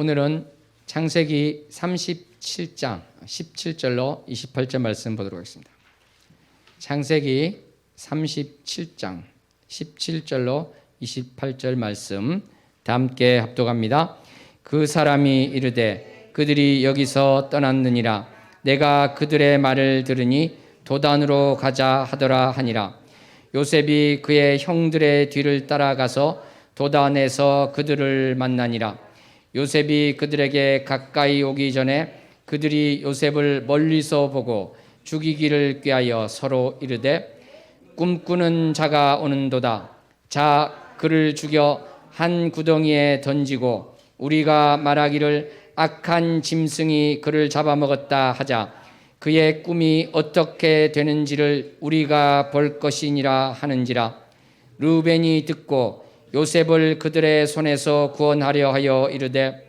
오늘은 창세기 37장 17절로 28절 말씀 보도록 하겠습니다. 창세기 37장 17절로 28절 말씀 다 함께 합독합니다. 그 사람이 이르되 그들이 여기서 떠났느니라. 내가 그들의 말을 들으니 도단으로 가자 하더라 하니라. 요셉이 그의 형들의 뒤를 따라가서 도단에서 그들을 만나니라. 요셉이 그들에게 가까이 오기 전에 그들이 요셉을 멀리서 보고 죽이기를 꾀하여 서로 이르되 꿈꾸는 자가 오는도다. 자, 그를 죽여 한 구덩이에 던지고 우리가 말하기를 악한 짐승이 그를 잡아먹었다 하자. 그의 꿈이 어떻게 되는지를 우리가 볼 것이니라 하는지라. 르우벤이 듣고 요셉을 그들의 손에서 구원하려 하여 이르되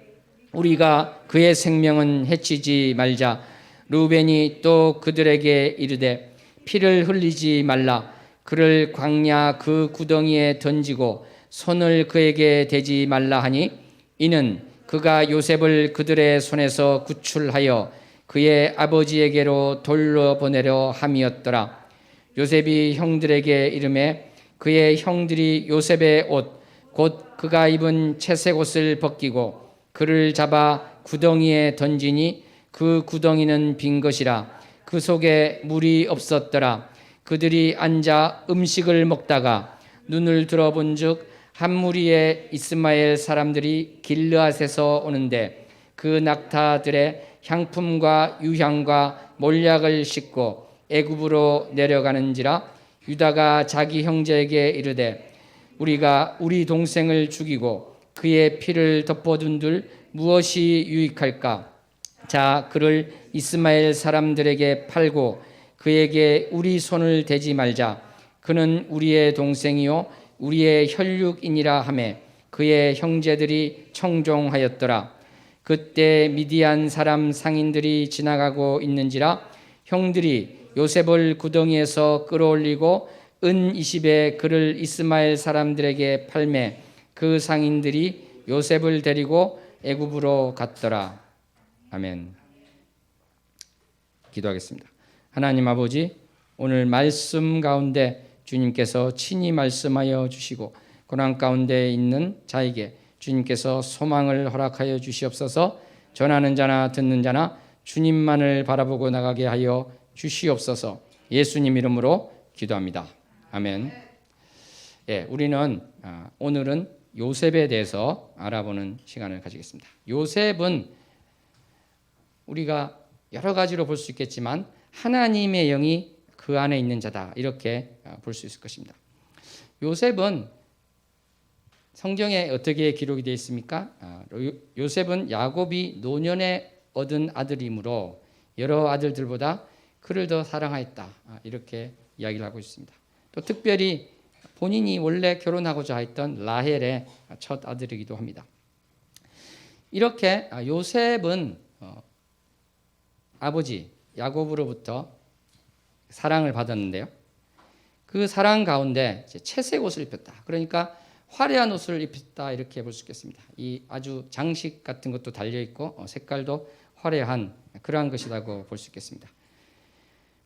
우리가 그의 생명은 해치지 말자. 르우벤이 또 그들에게 이르되 피를 흘리지 말라. 그를 광야 그 구덩이에 던지고 손을 그에게 대지 말라 하니 이는 그가 요셉을 그들의 손에서 구출하여 그의 아버지에게로 돌려보내려 함이었더라. 요셉이 형들에게 이르매 그의 형들이 요셉의 옷 곧 그가 입은 채색 옷을 벗기고 그를 잡아 구덩이에 던지니 그 구덩이는 빈 것이라. 그 속에 물이 없었더라. 그들이 앉아 음식을 먹다가 눈을 들어본즉 한 무리의 이스마엘 사람들이 길르앗에서 오는데 그 낙타들의 향품과 유향과 몰약을 싣고 애굽으로 내려가는지라. 유다가 자기 형제에게 이르되 우리가 우리 동생을 죽이고 그의 피를 덮어둔들 무엇이 유익할까? 자, 그를 이스마엘 사람들에게 팔고 그에게 우리 손을 대지 말자. 그는 우리의 동생이요 우리의 혈육이니라 하매 그의 형제들이 청종하였더라. 그때 미디안 사람 상인들이 지나가고 있는지라. 형들이 요셉을 구덩이에서 끌어올리고 은 20에 그를 이스마엘 사람들에게 팔매 그 상인들이 요셉을 데리고 애굽으로 갔더라. 아멘. 기도하겠습니다. 하나님 아버지, 오늘 말씀 가운데 주님께서 친히 말씀하여 주시고 고난 가운데 있는 자에게 주님께서 소망을 허락하여 주시옵소서. 전하는 자나 듣는 자나 주님만을 바라보고 나가게 하여 주시옵소서. 예수님 이름으로 기도합니다. 아멘. 예, 우리는 오늘은 요셉에 대해서 알아보는 시간을 가지겠습니다. 요셉은 우리가 여러 가지로 볼 수 있겠지만 하나님의 영이 그 안에 있는 자다, 이렇게 볼 수 있을 것입니다. 요셉은 성경에 어떻게 기록이 되어 있습니까? 요셉은 야곱이 노년에 얻은 아들이므로 여러 아들들보다 그를 더 사랑하였다, 이렇게 이야기를 하고 있습니다. 또 특별히 본인이 원래 결혼하고자 했던 라헬의 첫 아들이기도 합니다. 이렇게 요셉은 아버지 야곱으로부터 사랑을 받았는데요. 그 사랑 가운데 채색 옷을 입혔다. 그러니까 화려한 옷을 입혔다, 이렇게 볼 수 있겠습니다. 이 아주 장식 같은 것도 달려 있고 색깔도 화려한 그러한 것이라고 볼 수 있겠습니다.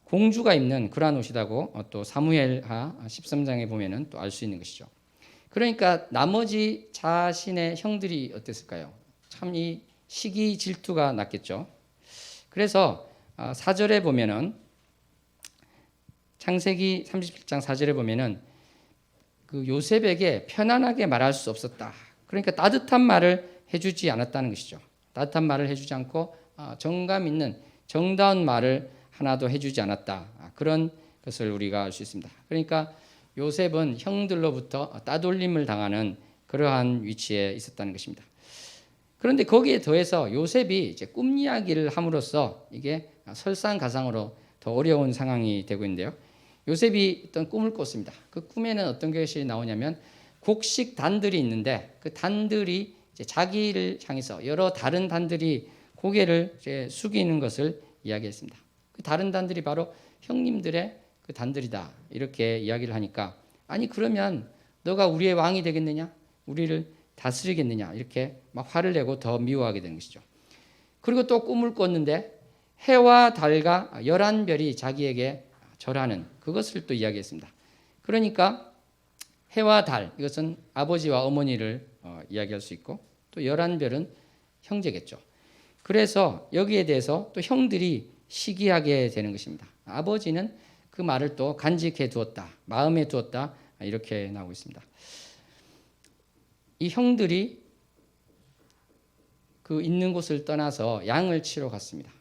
공주가 입는 그러한 옷이라고 또 사무엘하 13장에 보면은 또 알 수 있는 것이죠. 그러니까 나머지 자신의 형들이 어땠을까요? 참 이 시기 질투가 났겠죠. 그래서 4절에 보면은 창세기 37장 4절에 보면은 그 요셉에게 편안하게 말할 수 없었다. 그러니까 따뜻한 말을 해주지 않았다는 것이죠. 따뜻한 말을 해주지 않고 정감 있는 정다운 말을 하나도 해주지 않았다. 그런 것을 우리가 알 수 있습니다. 그러니까 요셉은 형들로부터 따돌림을 당하는 그러한 위치에 있었다는 것입니다. 그런데 거기에 더해서 요셉이 이제 꿈 이야기를 함으로써 이게 설상가상으로 더 어려운 상황이 되고 있는데요. 요셉이 어떤 꿈을 꿨습니다. 그 꿈에는 어떤 것이 나오냐면 곡식 단들이 있는데 그 단들이 이제 자기를 향해서 여러 다른 단들이 고개를 이제 숙이는 것을 이야기했습니다. 그 다른 단들이 바로 형님들의 그 단들이다, 이렇게 이야기를 하니까 아니 그러면 너가 우리의 왕이 되겠느냐? 우리를 다스리겠느냐 이렇게 막 화를 내고 더 미워하게 되는 것이죠. 그리고 또 꿈을 꿨는데 해와 달과 11별이 자기에게 절하는 그것을 또 이야기했습니다. 그러니까 해와 달 이것은 아버지와 어머니를 이야기할 수 있고 또 11별은 형제겠죠. 그래서 여기에 대해서 또 형들이 시기하게 되는 것입니다. 아버지는 그 말을 또 간직해 두었다, 마음에 두었다 이렇게 나오고 있습니다. 이 형들이 그 있는 곳을 떠나서 양을 치러 갔습니다.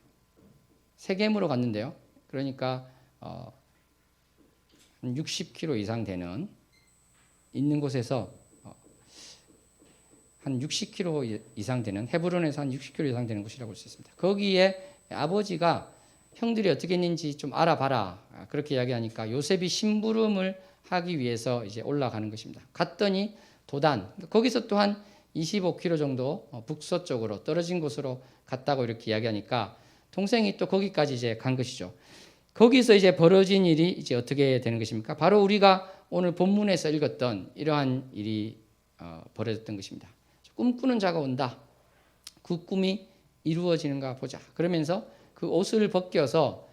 세겜으로 갔는데요. 그러니까 한 60km 이상 되는 있는 곳에서 한 60km 이상 되는 헤브론에서 한 60km 이상 되는 곳이라고 볼 수 있습니다. 거기에 아버지가 형들이 어떻게 했는지 좀 알아봐라 그렇게 이야기하니까 요셉이 심부름을 하기 위해서 이제 올라가는 것입니다. 갔더니 도단 거기서 또한 25km 정도 북서쪽으로 떨어진 곳으로 갔다고 이렇게 이야기하니까 동생이 또 거기까지 이제 간 것이죠. 거기서 이제 벌어진 일이 이제 어떻게 되는 것입니까? 바로 우리가 오늘 본문에서 읽었던 이러한 일이 벌어졌던 것입니다. 꿈꾸는 자가 온다. 그 꿈이 이루어지는가 보자. 그러면서 그 옷을 벗겨서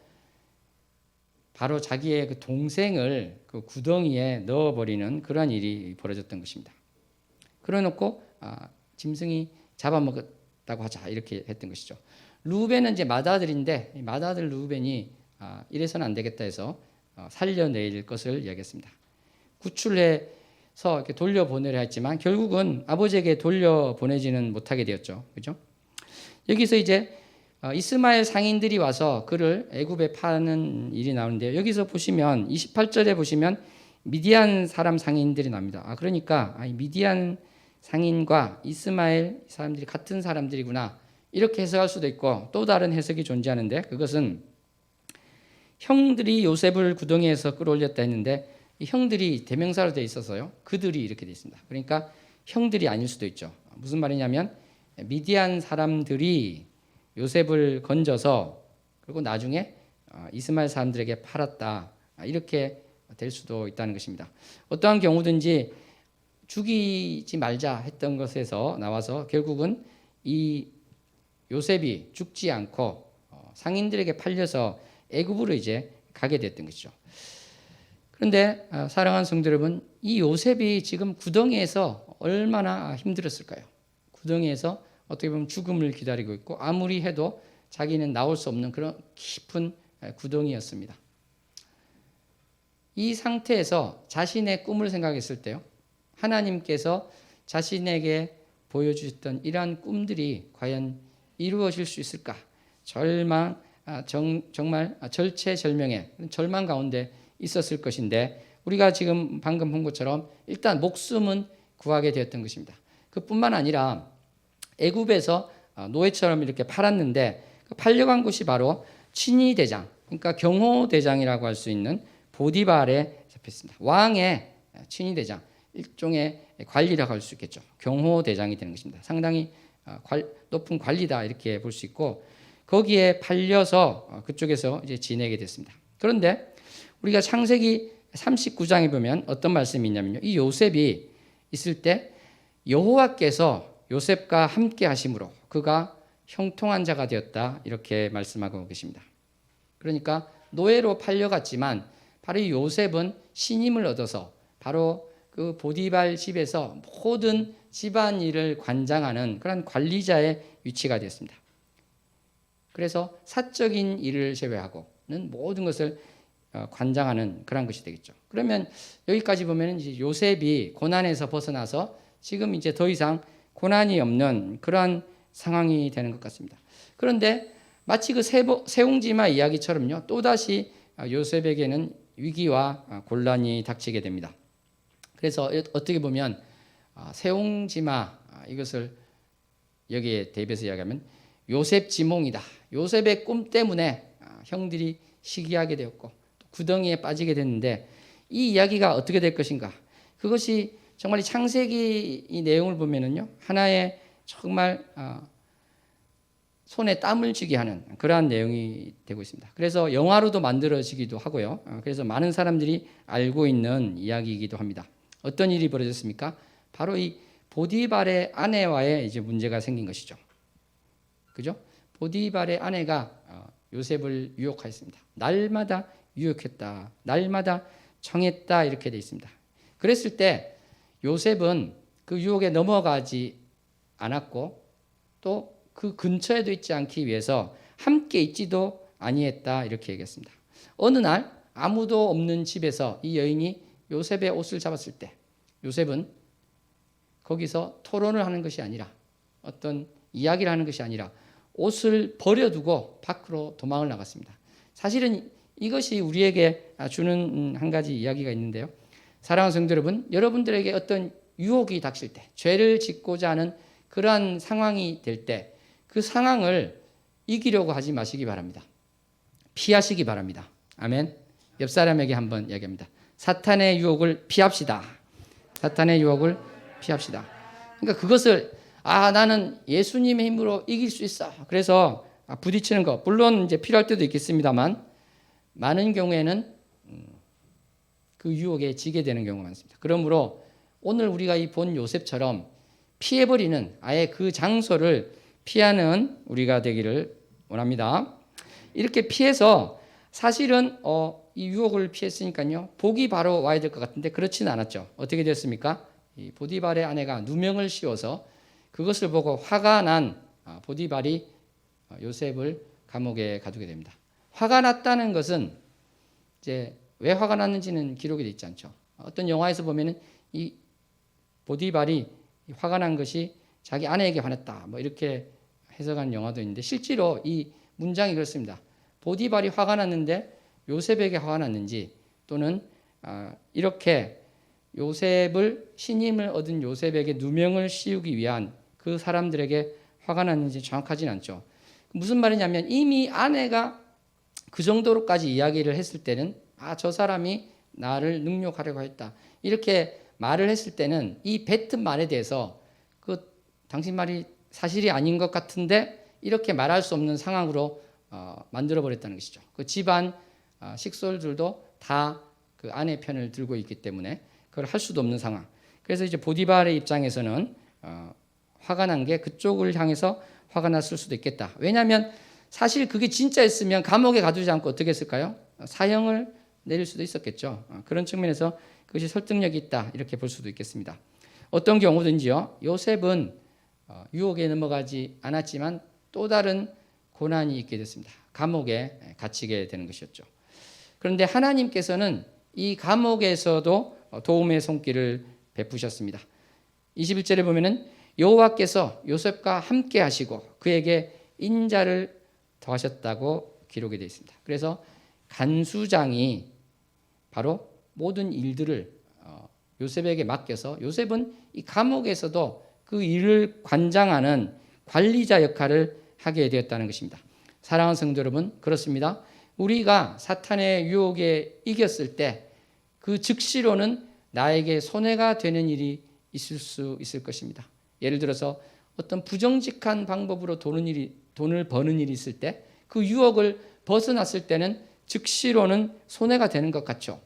바로 자기의 그 동생을 그 구덩이에 넣어버리는 그러한 일이 벌어졌던 것입니다. 그래놓고 짐승이 잡아먹었다고 하자 이렇게 했던 것이죠. 루벤은 이제 맏아들인데 맏아들 루벤이 이래서는 안 되겠다 해서 살려낼 것을 이야기했습니다. 구출해서 이렇게 돌려보내려 했지만 결국은 아버지에게 돌려보내지는 못하게 되었죠. 그죠? 여기서 이제 이스마엘 상인들이 와서 그를 애굽에 파는 일이 나오는데요. 여기서 보시면 28절에 보시면 미디안 사람 상인들이 나옵니다. 그러니까 미디안 상인과 이스마엘 사람들이 같은 사람들이구나 이렇게 해석할 수도 있고 또 다른 해석이 존재하는데 그것은 형들이 요셉을 구덩이에서 끌어올렸다 했는데 이 형들이 대명사로 되어 있어서요. 그들이 이렇게 되어 있습니다. 그러니까 형들이 아닐 수도 있죠. 무슨 말이냐면 미디안 사람들이 요셉을 건져서 그리고 나중에 이스마엘 사람들에게 팔았다 이렇게 될 수도 있다는 것입니다. 어떠한 경우든지 죽이지 말자 했던 것에서 나와서 결국은 이 요셉이 죽지 않고 상인들에게 팔려서 애굽으로 이제 가게 됐던 것이죠. 그런데 사랑하는 성도 여러분, 이 요셉이 지금 구덩이에서 얼마나 힘들었을까요? 구덩이에서 어떻게 보면 죽음을 기다리고 있고 아무리 해도 자기는 나올 수 없는 그런 깊은 구덩이였습니다. 이 상태에서 자신의 꿈을 생각했을 때요. 하나님께서 자신에게 보여주셨던 이러한 꿈들이 과연 이루어질 수 있을까? 정말 절체절명의 절망 가운데 있었을 것인데 우리가 지금 방금 본 것처럼 일단 목숨은 구하게 되었던 것입니다. 그뿐만 아니라 애굽에서 노예처럼 이렇게 팔았는데 팔려간 곳이 바로 친위대장, 그러니까 경호대장이라고 할 수 있는 보디발에 잡혔습니다. 왕의 친위대장, 일종의 관리라고 할 수 있겠죠. 경호대장이 되는 것입니다. 상당히 높은 관리다 이렇게 볼 수 있고 거기에 팔려서 그쪽에서 이제 지내게 됐습니다. 그런데 우리가 창세기 39장에 보면 어떤 말씀이 있냐면요. 이 요셉이 있을 때 여호와께서 요셉과 함께 하심으로 그가 형통한 자가 되었다 이렇게 말씀하고 계십니다. 그러니까 노예로 팔려갔지만 바로 이 요셉은 신임을 얻어서 바로 그 보디발 집에서 모든 집안일을 관장하는 그런 관리자의 위치가 되었습니다. 그래서 사적인 일을 제외하고는 모든 것을 관장하는 그런 것이 되겠죠. 그러면 여기까지 보면 이제 요셉이 고난에서 벗어나서 지금 이제 더 이상 고난이 없는 그러한 상황이 되는 것 같습니다. 그런데 마치 그 세옹지마 이야기처럼요. 또다시 요셉에게는 위기와 곤란이 닥치게 됩니다. 그래서 어떻게 보면 세옹지마 이것을 여기에 대입해서 이야기하면 요셉 지몽이다. 요셉의 꿈 때문에 형들이 시기하게 되었고 구덩이에 빠지게 됐는데 이 이야기가 어떻게 될 것인가? 그것이 정말 창세기 이 내용을 보면은요 하나의 정말 손에 땀을 쥐게 하는 그러한 내용이 되고 있습니다. 그래서 영화로도 만들어지기도 하고요. 그래서 많은 사람들이 알고 있는 이야기이기도 합니다. 어떤 일이 벌어졌습니까? 바로 이 보디발의 아내와의 이제 문제가 생긴 것이죠. 그죠? 보디발의 아내가 요셉을 유혹하였습니다. 날마다 유혹했다. 날마다 청했다. 이렇게 되어 있습니다. 그랬을 때 요셉은 그 유혹에 넘어가지 않았고 또 그 근처에도 있지 않기 위해서 함께 있지도 아니했다. 이렇게 얘기했습니다. 어느 날 아무도 없는 집에서 이 여인이 요셉의 옷을 잡았을 때 요셉은 거기서 토론을 하는 것이 아니라 어떤 이야기를 하는 것이 아니라 옷을 버려두고 밖으로 도망을 나갔습니다. 사실은 이것이 우리에게 주는 한 가지 이야기가 있는데요. 사랑하는 성도 여러분, 여러분들에게 어떤 유혹이 닥칠 때, 죄를 짓고자 하는 그러한 상황이 될 때 그 상황을 이기려고 하지 마시기 바랍니다. 피하시기 바랍니다. 아멘. 옆 사람에게 한번 이야기합니다. 사탄의 유혹을 피합시다. 사탄의 유혹을 피합시다. 그러니까 그것을 나는 예수님의 힘으로 이길 수 있어. 그래서 부딪히는 것 물론 이제 필요할 때도 있겠습니다만 많은 경우에는 그 유혹에 지게 되는 경우가 많습니다. 그러므로 오늘 우리가 이 본 요셉처럼 피해버리는 아예 그 장소를 피하는 우리가 되기를 원합니다. 이렇게 피해서 사실은 이 유혹을 피했으니까요. 복이 바로 와야 될 것 같은데 그렇지는 않았죠. 어떻게 됐습니까? 이 보디발의 아내가 누명을 씌워서 그것을 보고 화가 난 보디발이 요셉을 감옥에 가두게 됩니다. 화가 났다는 것은 이제 왜 화가 났는지는 기록이 되어 있지 않죠. 어떤 영화에서 보면은 이 보디발이 화가 난 것이 자기 아내에게 화냈다. 뭐 이렇게 해석한 영화도 있는데 실제로 이 문장이 그렇습니다. 보디발이 화가 났는데 요셉에게 화가 났는지 또는 이렇게 요셉을 신임을 얻은 요셉에게 누명을 씌우기 위한 그 사람들에게 화가 났는지 정확하지는 않죠. 무슨 말이냐면 이미 아내가 그 정도로까지 이야기를 했을 때는 저 사람이 나를 능욕하려고 했다. 이렇게 말을 했을 때는 이 뱉은 말에 대해서 당신 말이 사실이 아닌 것 같은데 이렇게 말할 수 없는 상황으로 만들어 버렸다는 것이죠. 그 집안 식솔들도 다 그 아내 편을 들고 있기 때문에 그걸 할 수도 없는 상황. 그래서 이제 보디발의 입장에서는 화가 난 게 그쪽을 향해서 화가 났을 수도 있겠다. 왜냐하면 사실 그게 진짜였으면 감옥에 가두지 않고 어떻게 했을까요? 사형을 내릴 수도 있었겠죠. 그런 측면에서 그것이 설득력이 있다 이렇게 볼 수도 있겠습니다. 어떤 경우든지요. 요셉은 유혹에 넘어가지 않았지만 또 다른 고난이 있게 됐습니다. 감옥에 갇히게 되는 것이었죠. 그런데 하나님께서는 이 감옥에서도 도움의 손길을 베푸셨습니다. 21절에 보면은 여호와께서 요셉과 함께 하시고 그에게 인자를 더하셨다고 기록이 되어 있습니다. 그래서 간수장이 바로 모든 일들을 요셉에게 맡겨서 요셉은 이 감옥에서도 그 일을 관장하는 관리자 역할을 하게 되었다는 것입니다. 사랑하는 성도 여러분, 그렇습니다. 우리가 사탄의 유혹에 이겼을 때 그 즉시로는 나에게 손해가 되는 일이 있을 수 있을 것입니다. 예를 들어서 어떤 부정직한 방법으로 돈을 버는 일이 있을 때 그 유혹을 벗어났을 때는 즉시로는 손해가 되는 것 같죠.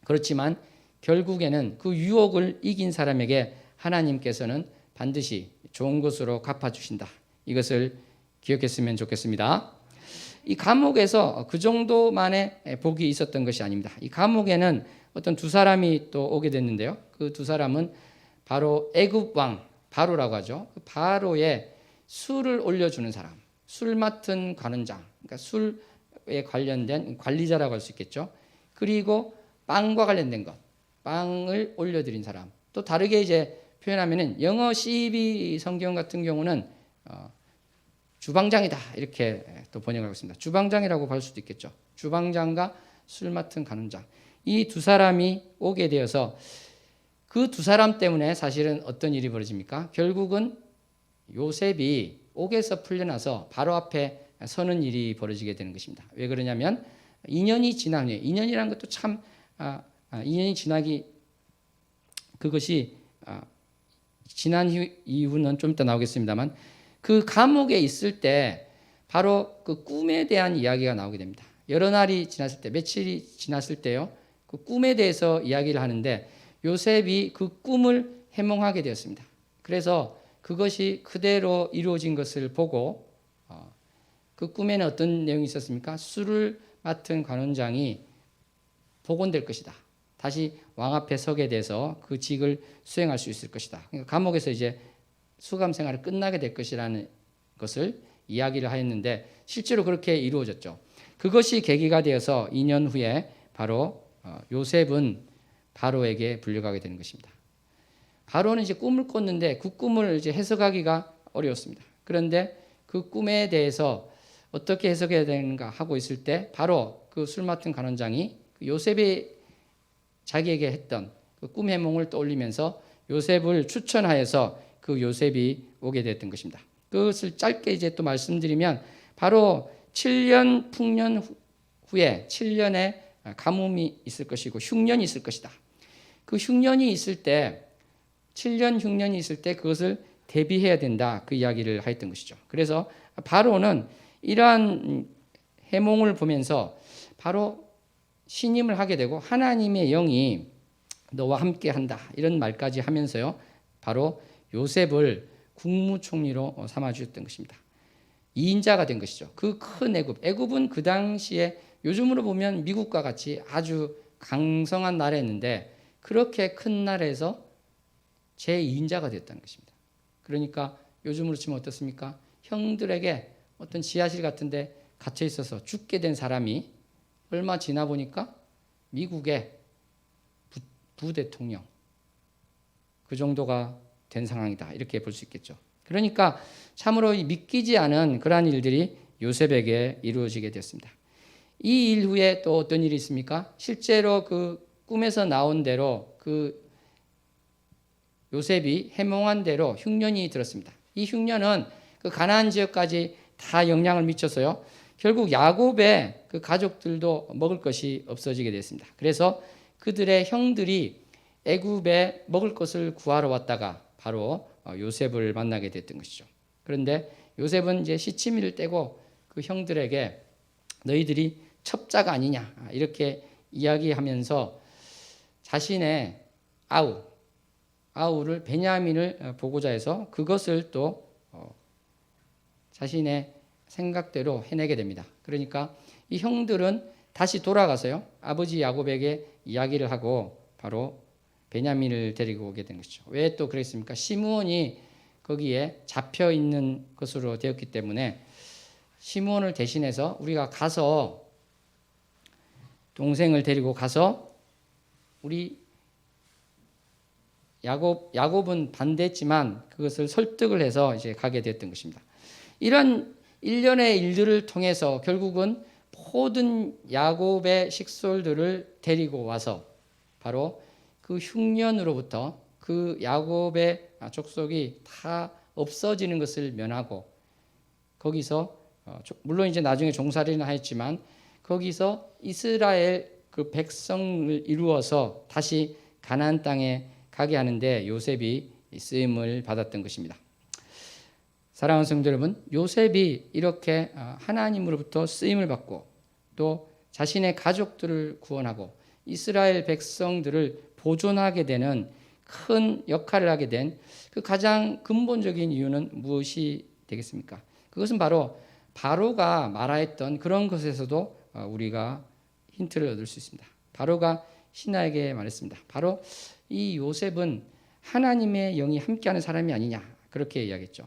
그렇지만 결국에는 그 유혹을 이긴 사람에게 하나님께서는 반드시 좋은 것으로 갚아주신다. 이것을 기억했으면 좋겠습니다. 이 감옥에서 그 정도만의 복이 있었던 것이 아닙니다. 이 감옥에는 어떤 두 사람이 또 오게 됐는데요. 그 두 사람은 바로 애굽 왕 바로라고 하죠. 그 바로의 술을 올려주는 사람, 술 맡은 관원장, 그러니까 술에 관련된 관리자라고 할 수 있겠죠. 그리고 빵과 관련된 것, 빵을 올려드린 사람. 또 다르게 이제 표현하면은 영어 CEB 성경 같은 경우는 주방장이다 이렇게 또 번역을 하고 있습니다. 주방장이라고 할 수도 있겠죠. 주방장과 술 맡은 간원장. 이 두 사람이 오게 되어서 그 두 사람 때문에 사실은 어떤 일이 벌어집니까? 결국은 요셉이 옥에서 풀려나서 바로 앞에 서는 일이 벌어지게 되는 것입니다. 왜 그러냐면 2년이 지난 후에 2년이라는 것도 참 2년이 지나기 그것이 지난 이후는 좀 이따 나오겠습니다만 그 감옥에 있을 때 바로 그 꿈에 대한 이야기가 나오게 됩니다. 여러 날이 지났을 때 며칠이 지났을 때요. 그 꿈에 대해서 이야기를 하는데 요셉이 그 꿈을 해몽하게 되었습니다. 그래서 그것이 그대로 이루어진 것을 보고 그 꿈에는 어떤 내용이 있었습니까? 술을 맡은 관원장이 복원될 것이다. 다시 왕 앞에 서게 돼서 그 직을 수행할 수 있을 것이다. 그러니까 감옥에서 이제 수감 생활을 끝나게 될 것이라는 것을 이야기를 하였는데 실제로 그렇게 이루어졌죠. 그것이 계기가 되어서 2년 후에 바로 요셉은 바로에게 불려가게 되는 것입니다. 바로는 이제 꿈을 꿨는데 그 꿈을 이제 해석하기가 어려웠습니다. 그런데 그 꿈에 대해서 어떻게 해석해야 되는가 하고 있을 때 바로 그 술 맡은 간원장이 요셉이 자기에게 했던 그 꿈 해몽을 떠올리면서 요셉을 추천하여서 그 요셉이 오게 됐던 것입니다. 그것을 짧게 이제 또 말씀드리면 바로 7년 풍년 후에 7년의 가뭄이 있을 것이고 흉년이 있을 것이다. 그 흉년이 있을 때 7년 흉년이 있을 때 그것을 대비해야 된다. 그 이야기를 하였던 것이죠. 그래서 바로는 이러한 해몽을 보면서 바로 신임을 하게 되고 하나님의 영이 너와 함께 한다. 이런 말까지 하면서요. 바로 요셉을 국무총리로 삼아 주셨던 것입니다. 2인자가 된 것이죠. 그 큰 애굽은 그 당시에 요즘으로 보면 미국과 같이 아주 강성한 나라였는데 그렇게 큰 나라에서 제2인자가 됐다는 것입니다. 그러니까 요즘으로 치면 어떻습니까? 형들에게 어떤 지하실 같은데 갇혀 있어서 죽게 된 사람이 얼마 지나 보니까 미국의 부대통령 그 정도가 된 상황이다. 이렇게 볼 수 있겠죠. 그러니까 참으로 믿기지 않은 그러한 일들이 요셉에게 이루어지게 되었습니다. 이 일 후에 또 어떤 일이 있습니까? 실제로 그 꿈에서 나온 대로 그 요셉이 해몽한 대로 흉년이 들었습니다. 이 흉년은 그 가나안 지역까지 다 영향을 미쳤어요. 결국 야곱의 그 가족들도 먹을 것이 없어지게 됐습니다. 그래서 그들의 형들이 애굽에 먹을 것을 구하러 왔다가 바로 요셉을 만나게 됐던 것이죠. 그런데 요셉은 이제 시치미를 떼고 그 형들에게 너희들이 첩자가 아니냐 이렇게 이야기하면서 자신의 아우를 베냐민을 보고자 해서 그것을 또 자신의 생각대로 해내게 됩니다. 그러니까 이 형들은 다시 돌아가서요. 아버지 야곱에게 이야기를 하고 바로 베냐민을 데리고 오게 된 것이죠. 왜 또 그랬습니까? 시므온이 거기에 잡혀 있는 것으로 되었기 때문에 시므온을 대신해서 우리가 가서 동생을 데리고 가서 우리 야곱은 반대했지만 그것을 설득을 해서 이제 가게 됐던 것입니다. 이런 일련의 일들을 통해서 결국은 모든 야곱의 식솔들을 데리고 와서 바로 그 흉년으로부터 그 야곱의 족속이 다 없어지는 것을 면하고 거기서 물론 이제 나중에 종살이는 하였지만 거기서 이스라엘 그 백성을 이루어서 다시 가나안 땅에 가게 하는데 요셉이 쓰임을 받았던 것입니다. 사랑하는 성도 여러분, 요셉이 이렇게 하나님으로부터 쓰임을 받고 또 자신의 가족들을 구원하고 이스라엘 백성들을 보존하게 되는 큰 역할을 하게 된 그 가장 근본적인 이유는 무엇이 되겠습니까? 그것은 바로가 말하였던 그런 것에서도 우리가 힌트를 얻을 수 있습니다. 바로가 신하에게 말했습니다. 바로 이 요셉은 하나님의 영이 함께하는 사람이 아니냐 그렇게 이야기했죠.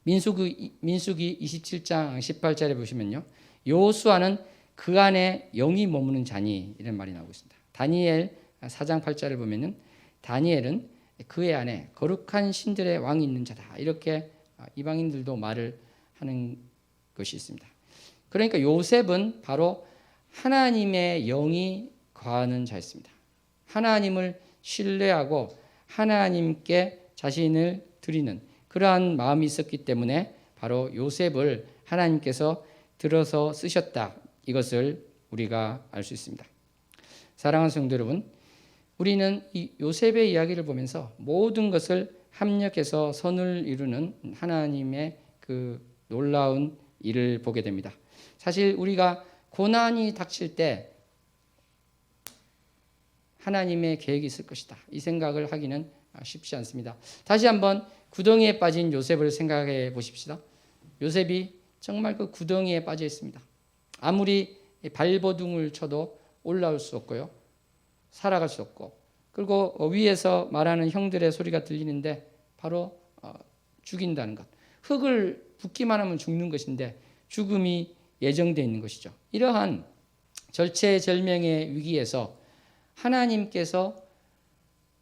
민수기 27장 18절에 보시면요. 여호수아는 그 안에 영이 머무는 자니 이런 말이 나오고 있습니다. 다니엘 4장 8절을 보면은 다니엘은 그의 안에 거룩한 신들의 왕이 있는 자다. 이렇게 이방인들도 말을 하는 것이 있습니다. 그러니까 요셉은 바로 하나님의 영이 거하는 자였습니다. 하나님을 신뢰하고 하나님께 자신을 드리는 그러한 마음이 있었기 때문에 바로 요셉을 하나님께서 들어서 쓰셨다. 이것을 우리가 알 수 있습니다. 사랑하는 성도 여러분, 우리는 이 요셉의 이야기를 보면서 모든 것을 합력해서 선을 이루는 하나님의 그 놀라운 일을 보게 됩니다. 사실 우리가 고난이 닥칠 때 하나님의 계획이 있을 것이다. 이 생각을 하기는 쉽지 않습니다. 다시 한번 구덩이에 빠진 요셉을 생각해 보십시다. 요셉이 정말 그 구덩이에 빠져 있습니다. 아무리 발버둥을 쳐도 올라올 수 없고요. 살아갈 수 없고, 그리고 위에서 말하는 형들의 소리가 들리는데 바로 죽인다는 것. 흙을 붓기만 하면 죽는 것인데 죽음이 예정되어 있는 것이죠. 이러한 절체절명의 위기에서 하나님께서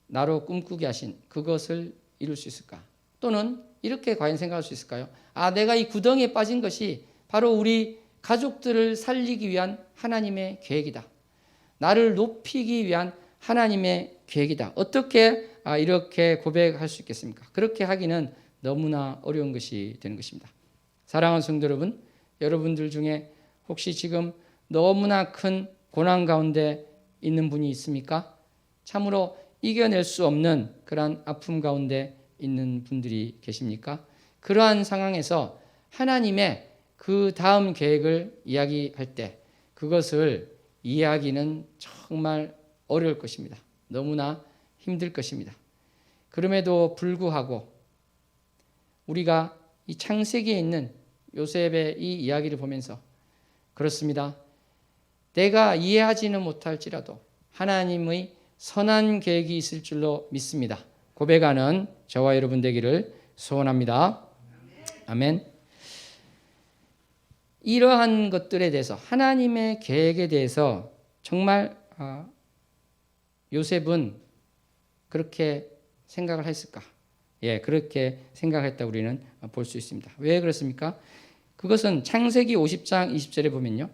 나로 꿈꾸게 하신 그것을 이룰 수 있을까? 또는 이렇게 과연 생각할 수 있을까요? 내가 이 구덩이에 빠진 것이 바로 우리 가족들을 살리기 위한 하나님의 계획이다. 나를 높이기 위한 하나님의 계획이다. 어떻게 이렇게 고백할 수 있겠습니까? 그렇게 하기는 너무나 어려운 것이 되는 것입니다. 사랑하는 성도 여러분, 여러분들 중에 혹시 지금 너무나 큰 고난 가운데 있는 분이 있습니까? 참으로 이겨낼 수 없는 그러한 아픔 가운데 있는 분들이 계십니까? 그러한 상황에서 하나님의 그 다음 계획을 이야기할 때 그것을 이해하기는 정말 어려울 것입니다. 너무나 힘들 것입니다. 그럼에도 불구하고 우리가 이 창세기에 있는 요셉의 이 이야기를 보면서 그렇습니다. 내가 이해하지는 못할지라도 하나님의 선한 계획이 있을 줄로 믿습니다. 고백하는 저와 여러분 되기를 소원합니다. 아멘. 이러한 것들에 대해서 하나님의 계획에 대해서 정말 요셉은 그렇게 생각을 했을까? 그렇게 생각했다고 우리는 볼 수 있습니다. 왜 그렇습니까? 그것은 창세기 50장 20절에 보면요.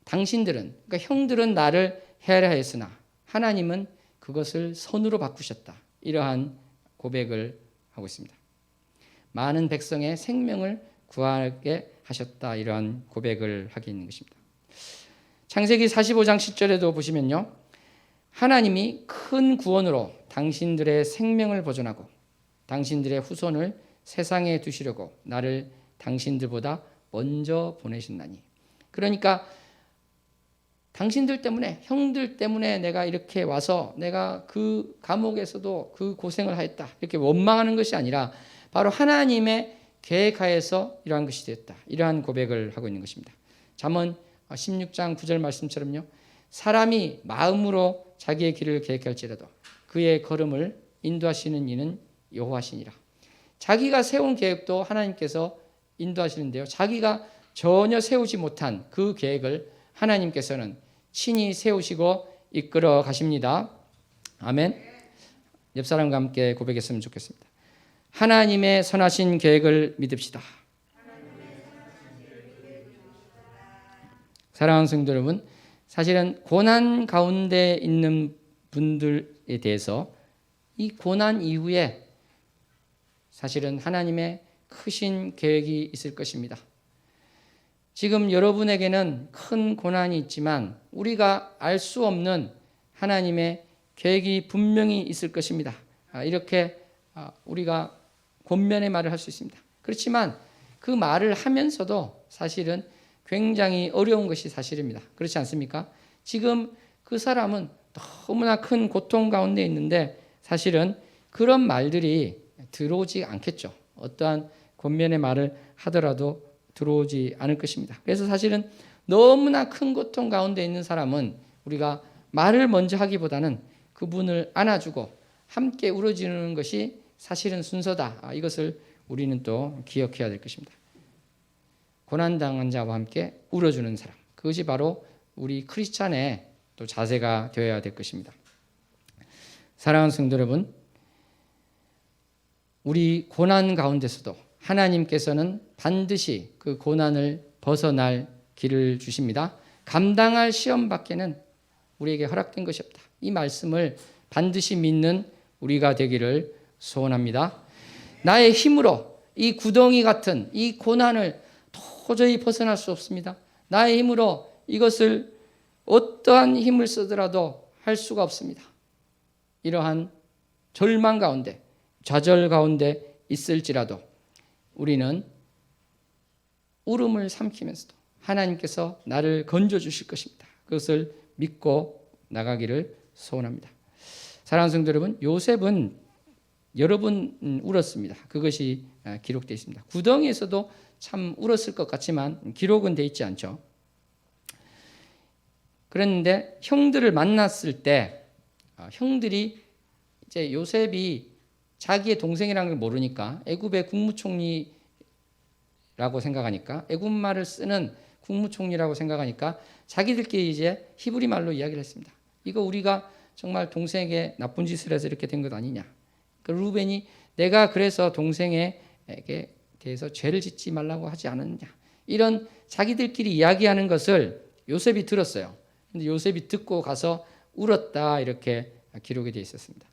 당신들은, 그러니까 형들은 나를 해하려 했으나 하나님은 그것을 선으로 바꾸셨다. 이러한 고백을 하고 있습니다. 많은 백성의 생명을 구하게 하셨다. 이러한 고백을 하게 있는 것입니다. 창세기 45장 10절에도 보시면요. 하나님이 큰 구원으로 당신들의 생명을 보존하고 당신들의 후손을 세상에 두시려고 나를 당신들보다 먼저 보내셨나니. 그러니까 당신들 때문에, 형들 때문에 내가 이렇게 와서 내가 그 감옥에서도 그 고생을 하였다. 이렇게 원망하는 것이 아니라 바로 하나님의 계획하에서 이러한 것이 되었다. 이러한 고백을 하고 있는 것입니다. 잠언 16장 9절 말씀처럼요. 사람이 마음으로 자기의 길을 계획할지라도 그의 걸음을 인도하시는 이는 여호와시니라. 자기가 세운 계획도 하나님께서 인도하시는데요. 자기가 전혀 세우지 못한 그 계획을 하나님께서는 친히 세우시고 이끌어 가십니다. 아멘. 옆 사람과 함께 고백했으면 좋겠습니다. 하나님의 선하신 계획을 믿읍시다. 사랑하는 성도 여러분, 사실은 고난 가운데 있는 분들에 대해서 이 고난 이후에 사실은 하나님의 크신 계획이 있을 것입니다. 지금 여러분에게는 큰 고난이 있지만 우리가 알 수 없는 하나님의 계획이 분명히 있을 것입니다. 이렇게 우리가 권면의 말을 할 수 있습니다. 그렇지만 그 말을 하면서도 사실은 굉장히 어려운 것이 사실입니다. 그렇지 않습니까? 지금 그 사람은 너무나 큰 고통 가운데 있는데 사실은 그런 말들이 들어오지 않겠죠. 어떠한 권면의 말을 하더라도 들어오지 않을 것입니다. 그래서 사실은 너무나 큰 고통 가운데 있는 사람은 우리가 말을 먼저 하기보다는 그분을 안아주고 함께 울어주는 것이 사실은 순서다. 이것을 우리는 또 기억해야 될 것입니다. 고난당한 자와 함께 울어주는 사람. 그것이 바로 우리 크리스찬의 또 자세가 되어야 될 것입니다. 사랑하는 성도 여러분, 우리 고난 가운데서도 하나님께서는 반드시 그 고난을 벗어날 길을 주십니다. 감당할 시험 밖에는 우리에게 허락된 것이 없다. 이 말씀을 반드시 믿는 우리가 되기를 소원합니다. 나의 힘으로 이 구덩이 같은 이 고난을 도저히 벗어날 수 없습니다. 나의 힘으로 이것을 어떠한 힘을 쓰더라도 할 수가 없습니다. 이러한 절망 가운데, 좌절 가운데 있을지라도 우리는 울음을 삼키면서도 하나님께서 나를 건져주실 것입니다. 그것을 믿고 나가기를 소원합니다. 사랑하는 성도 여러분, 요셉은 여러 번 울었습니다. 그것이 기록되어 있습니다. 구덩이에서도 참 울었을 것 같지만 기록은 되어 있지 않죠. 그랬는데 형들을 만났을 때 형들이 이제 요셉이 자기의 동생이라는 걸 모르니까 애굽의 국무총리라고 생각하니까 애굽말을 쓰는 국무총리라고 생각하니까 자기들끼리 이제 히브리 말로 이야기를 했습니다. 이거 우리가 정말 동생에게 나쁜 짓을 해서 이렇게 된 것 아니냐. 그 루벤이 내가 그래서 동생에게 대해서 죄를 짓지 말라고 하지 않았냐. 이런 자기들끼리 이야기하는 것을 요셉이 들었어요. 근데 요셉이 듣고 가서 울었다 이렇게 기록이 되어 있었습니다.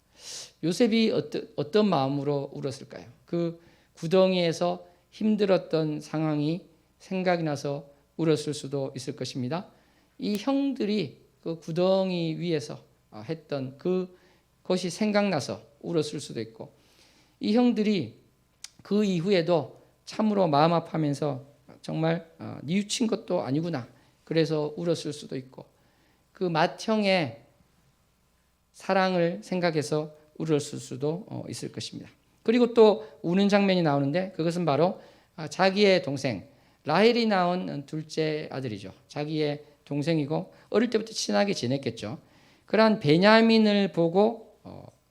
요셉이 어떤 마음으로 울었을까요? 그 구덩이에서 힘들었던 상황이 생각이 나서 울었을 수도 있을 것입니다. 이 형들이 그 구덩이 위에서 했던 그것이 생각나서 울었을 수도 있고, 이 형들이 그 이후에도 참으로 마음 아파하면서 정말 뉘우친 것도 아니구나 그래서 울었을 수도 있고, 그 맏형의 사랑을 생각해서 울었을 수도 있을 것입니다. 그리고 또 우는 장면이 나오는데 그것은 바로 자기의 동생 라헬이 낳은 둘째 아들이죠. 자기의 동생이고 어릴 때부터 친하게 지냈겠죠. 그러한 베냐민을 보고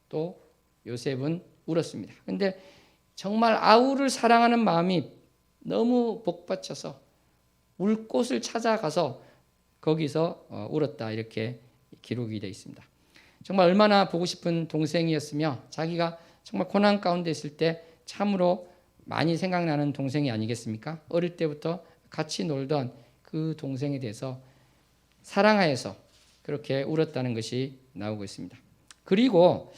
또 요셉은 울었습니다. 그런데 정말 아우를 사랑하는 마음이 너무 복받쳐서 울 곳을 찾아가서 거기서 울었다 이렇게 기록이 되어 있습니다. 정말 얼마나 보고 싶은 동생이었으며 자기가 정말 고난 가운데 있을 때 참으로 많이 생각나는 동생이 아니겠습니까? 어릴 때부터 같이 놀던 그 동생에 대해서 사랑하여서 그렇게 울었다는 것이 나오고 있습니다. 그리고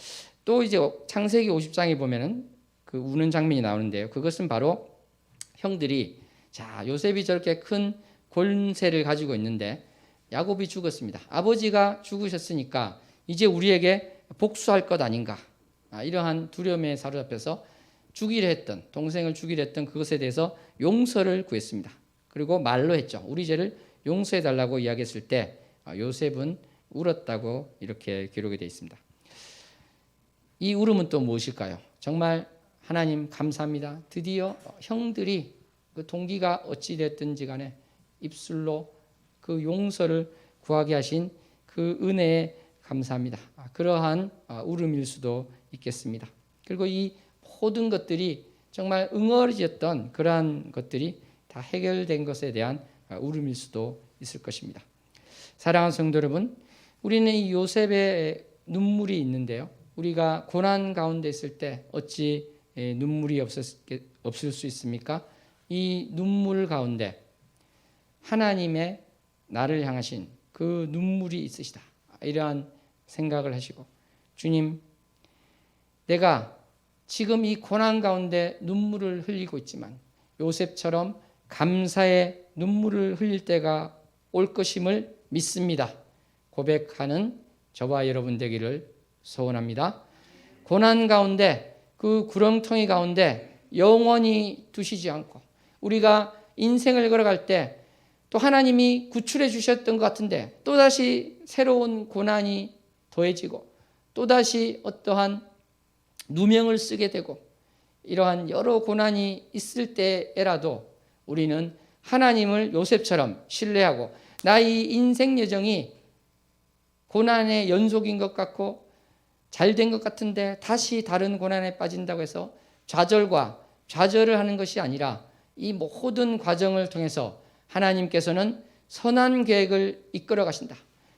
또 이제 창세기 50장에 보면은 그 우는 장면이 나오는데요. 그것은 바로 형들이 자, 요셉이 저렇게 큰 권세를 가지고 있는데 야곱이 죽었습니다. 아버지가 죽으셨으니까 이제 우리에게 복수할 것 아닌가. 이러한 두려움에 사로잡혀서 죽이려 했던, 동생을 죽이려 했던 그것에 대해서 용서를 구했습니다. 그리고 말로 했죠. 우리 죄를 용서해 달라고 이야기했을 때 요셉은 울었다고 이렇게 기록이 되어 있습니다. 이 울음은 또 무엇일까요? 정말 하나님 감사합니다. 드디어 형들이 그 동기가 어찌 됐든지 간에 입술로 그 용서를 구하게 하신 그 은혜에 감사합니다. 그러한 울음일 수도 있겠습니다. 그리고 이 모든 것들이 정말 응어리졌던 그러한 것들이 다 해결된 것에 대한 울음일 수도 있을 것입니다. 사랑하는 성도 여러분, 우리는 이 요셉의 눈물이 있는데요. 우리가 고난 가운데 있을 때 어찌 눈물이 없을 수 있습니까? 이 눈물 가운데 하나님의 나를 향하신 그 눈물이 있으시다. 이러한 생각을 하시고, 주님, 내가 지금 이 고난 가운데 눈물을 흘리고 있지만 요셉처럼 감사의 눈물을 흘릴 때가 올 것임을 믿습니다. 고백하는 저와 여러분 되기를 소원합니다. 고난 가운데, 그 구렁텅이 가운데 영원히 두시지 않고 우리가 인생을 걸어갈 때 또 하나님이 구출해 주셨던 것 같은데 또다시 새로운 고난이 더해지고 또다시 어떠한 누명을 쓰게 되고 이러한 여러 고난이 있을 때에라도 우리는 하나님을 요셉처럼 신뢰하고 나의 인생 여정이 고난의 연속인 것 같고 잘된 것 같은데 다시 다른 고난에 빠진다고 해서 좌절을 하는 것이 아니라 이 모든 과정을 통해서 하나님께서는 선한 계획을 이끌어 가신다.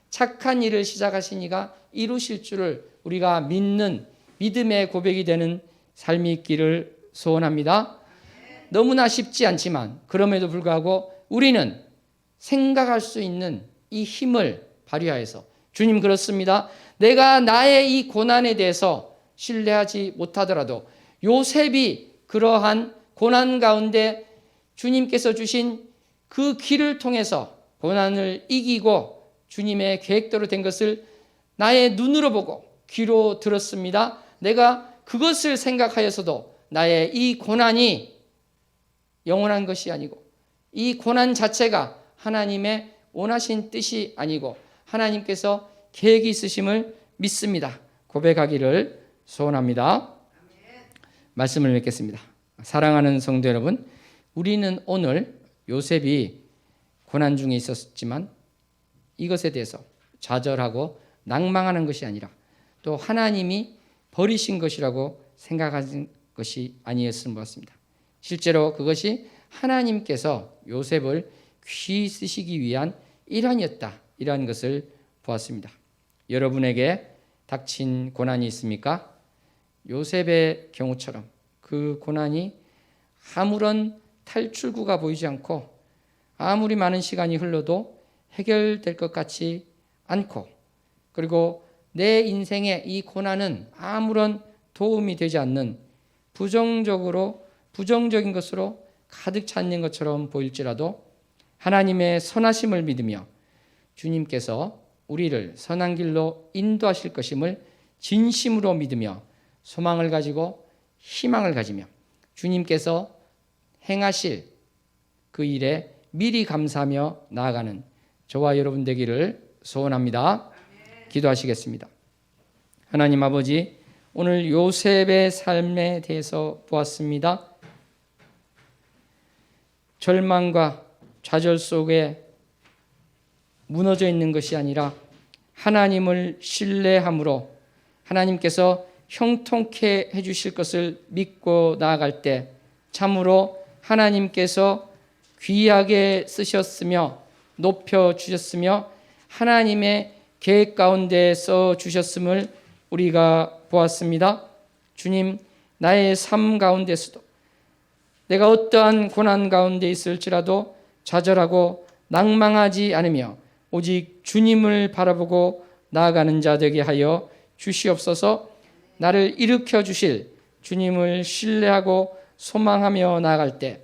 착한 일을 시작하신 이가 이루실 줄을 우리가 믿는 믿음의 고백이 되는 삶이 있기를 소원합니다. 너무나 쉽지 않지만 그럼에도 불구하고 우리는 생각할 수 있는 이 힘을 발휘하여서 주님 그렇습니다. 내가 나의 이 고난에 대해서 신뢰하지 못하더라도 요셉이 그러한 고난 가운데 주님께서 주신 그 길을 통해서 고난을 이기고 주님의 계획대로 된 것을 나의 눈으로 보고 귀로 들었습니다. 내가 그것을 생각하여서도 나의 이 고난이 영원한 것이 아니고 이 고난 자체가 하나님의 원하신 뜻이 아니고 하나님께서 계획이 있으심을 믿습니다. 고백하기를 소원합니다. 말씀을 맺겠습니다. 사랑하는 성도 여러분, 우리는 오늘 요셉이 고난 중에 있었지만 이것에 대해서 좌절하고 낭망하는 것이 아니라 또 하나님이 버리신 것이라고 생각하는 것이 아니었을 것 같습니다. 실제로 그것이 하나님께서 요셉을 귀히 쓰시기 위한 일환이었다, 이러한 것을 보았습니다. 여러분에게 닥친 고난이 있습니까? 요셉의 경우처럼 그 고난이 아무런 탈출구가 보이지 않고 아무리 많은 시간이 흘러도 해결될 것 같지 않고, 그리고 내 인생에 이 고난은 아무런 도움이 되지 않는 부정적인 것으로 가득 차 있는 것처럼 보일지라도 하나님의 선하심을 믿으며 주님께서 우리를 선한 길로 인도하실 것임을 진심으로 믿으며 소망을 가지고 희망을 가지며 주님께서 행하실 그 일에 미리 감사하며 나아가는 저와 여러분 되기를 소원합니다. 기도하시겠습니다. 하나님 아버지, 오늘 요셉의 삶에 대해서 보았습니다. 절망과 좌절 속에 무너져 있는 것이 아니라 하나님을 신뢰함으로 하나님께서 형통케 해주실 것을 믿고 나아갈 때 참으로 하나님께서 귀하게 쓰셨으며 높여주셨으며 하나님의 계획 가운데 써주셨음을 우리가 보았습니다. 주님, 나의 삶 가운데서도 내가 어떠한 고난 가운데 있을지라도 좌절하고 낭망하지 않으며 오직 주님을 바라보고 나아가는 자 되게 하여 주시옵소서. 나를 일으켜 주실 주님을 신뢰하고 소망하며 나아갈 때,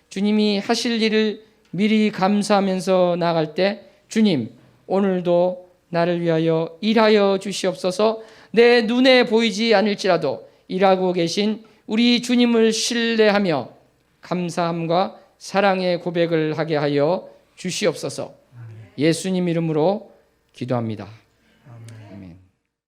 주님이 하실 일을 미리 감사하면서 나아갈 때, 주님, 오늘도 나를 위하여 일하여 주시옵소서. 내 눈에 보이지 않을지라도 일하고 계신 우리 주님을 신뢰하며 감사함과 사랑의 고백을 하게 하여 주시옵소서. 예수님 이름으로 기도합니다.